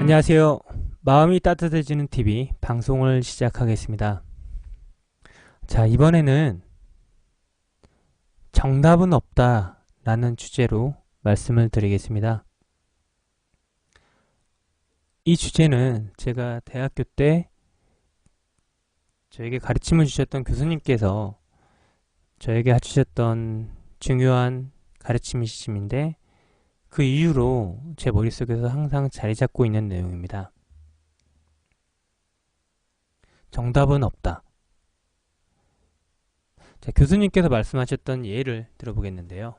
안녕하세요. 마음이 따뜻해지는 TV 방송을 시작하겠습니다. 자, 이번에는 정답은 없다 라는 주제로 말씀을 드리겠습니다. 이 주제는 제가 대학교 때 저에게 가르침을 주셨던 교수님께서 저에게 해주셨던 중요한 가르침이신데 그 이후로 제 머릿속에서 항상 자리 잡고 있는 내용입니다. 정답은 없다. 자, 교수님께서 말씀하셨던 예를 들어보겠는데요.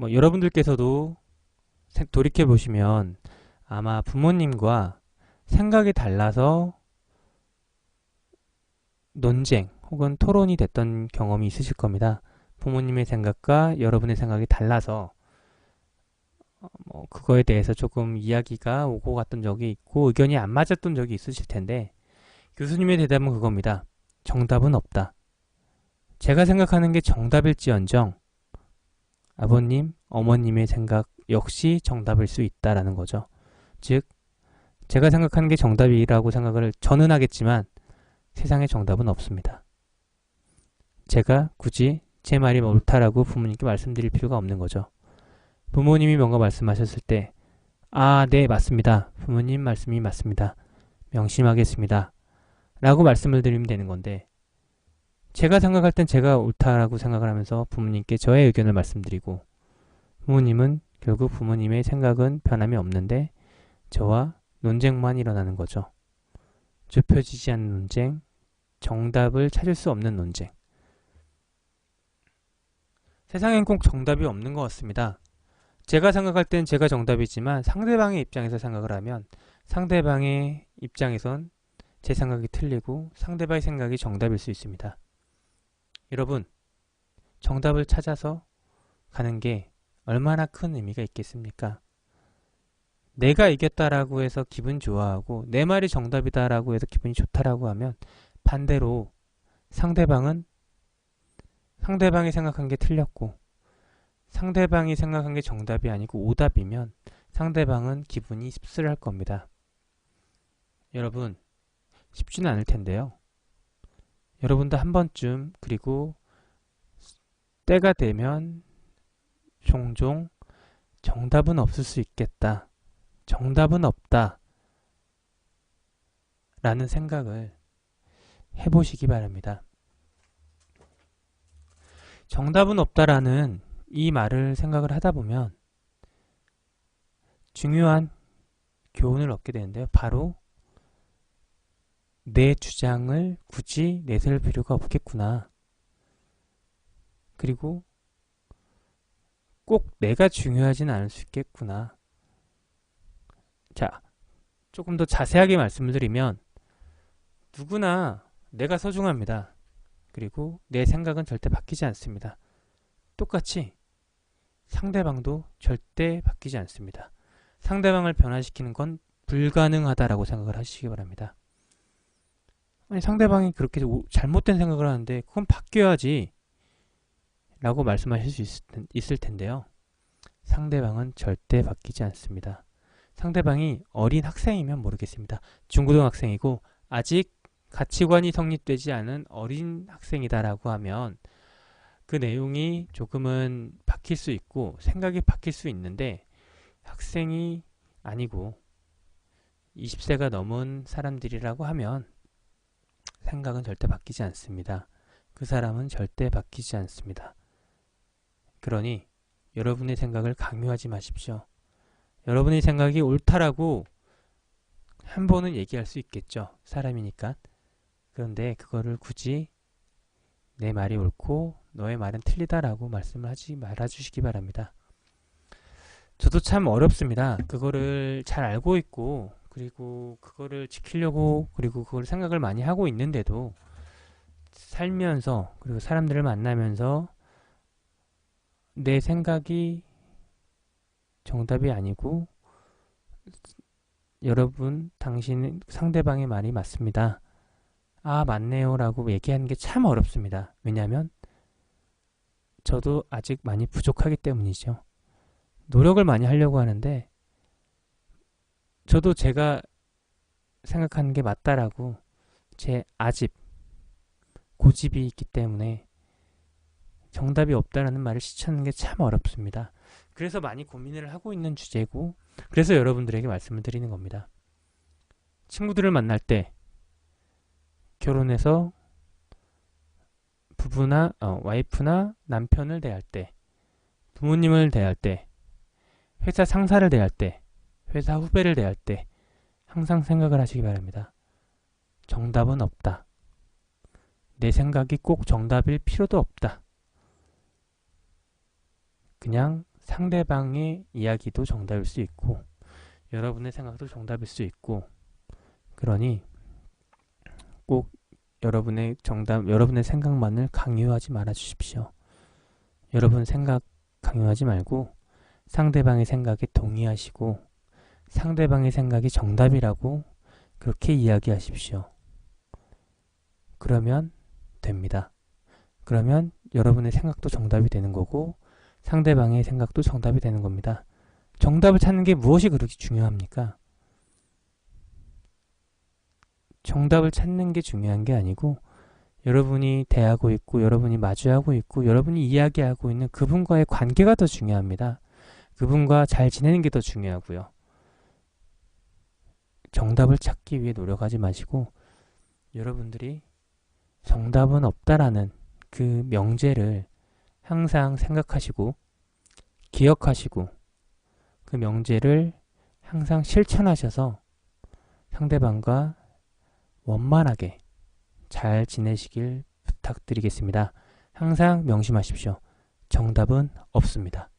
여러분들께서도 돌이켜보시면 아마 부모님과 생각이 달라서 논쟁 혹은 토론이 됐던 경험이 있으실 겁니다. 부모님의 생각과 여러분의 생각이 달라서 그거에 대해서 조금 이야기가 오고 갔던 적이 있고 의견이 안 맞았던 적이 있으실 텐데 교수님의 대답은 그겁니다. 정답은 없다. 제가 생각하는 게 정답일지언정 아버님, 어머님의 생각 역시 정답일 수 있다라는 거죠. 즉, 제가 생각하는 게 정답이라고 생각을 저는 하겠지만 세상에 정답은 없습니다. 제가 굳이 제 말이 옳다라고 부모님께 말씀드릴 필요가 없는 거죠. 부모님이 뭔가 말씀하셨을 때 네, 맞습니다. 부모님 말씀이 맞습니다. 명심하겠습니다. 라고 말씀을 드리면 되는 건데 제가 생각할 땐 제가 옳다라고 생각을 하면서 부모님께 저의 의견을 말씀드리고 부모님은 결국 부모님의 생각은 변함이 없는데 저와 논쟁만 일어나는 거죠. 좁혀지지 않는 논쟁, 정답을 찾을 수 없는 논쟁. 세상엔 꼭 정답이 없는 것 같습니다. 제가 생각할 땐 제가 정답이지만 상대방의 입장에서 생각을 하면 상대방의 입장에선 제 생각이 틀리고 상대방의 생각이 정답일 수 있습니다. 여러분, 정답을 찾아서 가는 게 얼마나 큰 의미가 있겠습니까? 내가 이겼다라고 해서 기분 좋아하고 내 말이 정답이다라고 해서 기분이 좋다라고 하면 반대로 상대방이 생각한 게 틀렸고 상대방이 생각한 게 정답이 아니고 오답이면 상대방은 기분이 씁쓸할 겁니다. 여러분, 쉽지는 않을 텐데요. 여러분도 한 번쯤 그리고 때가 되면 종종 정답은 없을 수 있겠다. 정답은 없다. 라는 생각을 해보시기 바랍니다. 정답은 없다라는 이 말을 생각을 하다 보면 중요한 교훈을 얻게 되는데요. 바로 내 주장을 굳이 내세울 필요가 없겠구나. 그리고 꼭 내가 중요하진 않을 수 있겠구나. 자, 조금 더 자세하게 말씀을 드리면 누구나 내가 소중합니다. 그리고 내 생각은 절대 바뀌지 않습니다. 똑같이 상대방도 절대 바뀌지 않습니다. 상대방을 변화시키는 건 불가능하다라고 생각을 하시기 바랍니다. 아니, 상대방이 그렇게 잘못된 생각을 하는데 그건 바뀌어야지 라고 말씀하실 수 있을 텐데요. 상대방은 절대 바뀌지 않습니다. 상대방이 어린 학생이면 모르겠습니다. 중고등학생이고 아직 가치관이 성립되지 않은 어린 학생이다라고 하면 그 내용이 조금은 바뀔 수 있고 생각이 바뀔 수 있는데 학생이 아니고 20세가 넘은 사람들이라고 하면 생각은 절대 바뀌지 않습니다. 그 사람은 절대 바뀌지 않습니다. 그러니 여러분의 생각을 강요하지 마십시오. 여러분의 생각이 옳다라고 한 번은 얘기할 수 있겠죠. 사람이니까. 그런데 그거를 굳이 내 말이 옳고 너의 말은 틀리다라고 말씀을 하지 말아주시기 바랍니다. 저도 참 어렵습니다. 그거를 잘 알고 있고 그리고 그거를 지키려고 그리고 그걸 생각을 많이 하고 있는데도 살면서 그리고 사람들을 만나면서 내 생각이 정답이 아니고 여러분, 당신 상대방의 말이 맞습니다. 맞네요 라고 얘기하는 게 참 어렵습니다. 왜냐하면 저도 아직 많이 부족하기 때문이죠. 노력을 많이 하려고 하는데 저도 제가 생각하는 게 맞다라고 제 아집, 고집이 있기 때문에 정답이 없다라는 말을 시추하는 게 참 어렵습니다. 그래서 많이 고민을 하고 있는 주제고, 그래서 여러분들에게 말씀을 드리는 겁니다. 친구들을 만날 때, 결혼해서 부부나 와이프나 남편을 대할 때, 부모님을 대할 때, 회사 상사를 대할 때, 회사 후배를 대할 때 항상 생각을 하시기 바랍니다. 정답은 없다. 내 생각이 꼭 정답일 필요도 없다. 그냥 상대방의 이야기도 정답일 수 있고 여러분의 생각도 정답일 수 있고, 그러니 꼭 여러분의 정답, 여러분의 생각만을 강요하지 말아 주십시오. 여러분 생각 강요하지 말고 상대방의 생각에 동의하시고 상대방의 생각이 정답이라고 그렇게 이야기하십시오. 그러면 됩니다. 그러면 여러분의 생각도 정답이 되는 거고 상대방의 생각도 정답이 되는 겁니다. 정답을 찾는 게 무엇이 그렇게 중요합니까? 정답을 찾는 게 중요한 게 아니고 여러분이 대하고 있고 여러분이 마주하고 있고 여러분이 이야기하고 있는 그분과의 관계가 더 중요합니다. 그분과 잘 지내는 게 더 중요하고요. 정답을 찾기 위해 노력하지 마시고 여러분들이 정답은 없다라는 그 명제를 항상 생각하시고 기억하시고 그 명제를 항상 실천하셔서 상대방과 원만하게 잘 지내시길 부탁드리겠습니다. 항상 명심하십시오. 정답은 없습니다.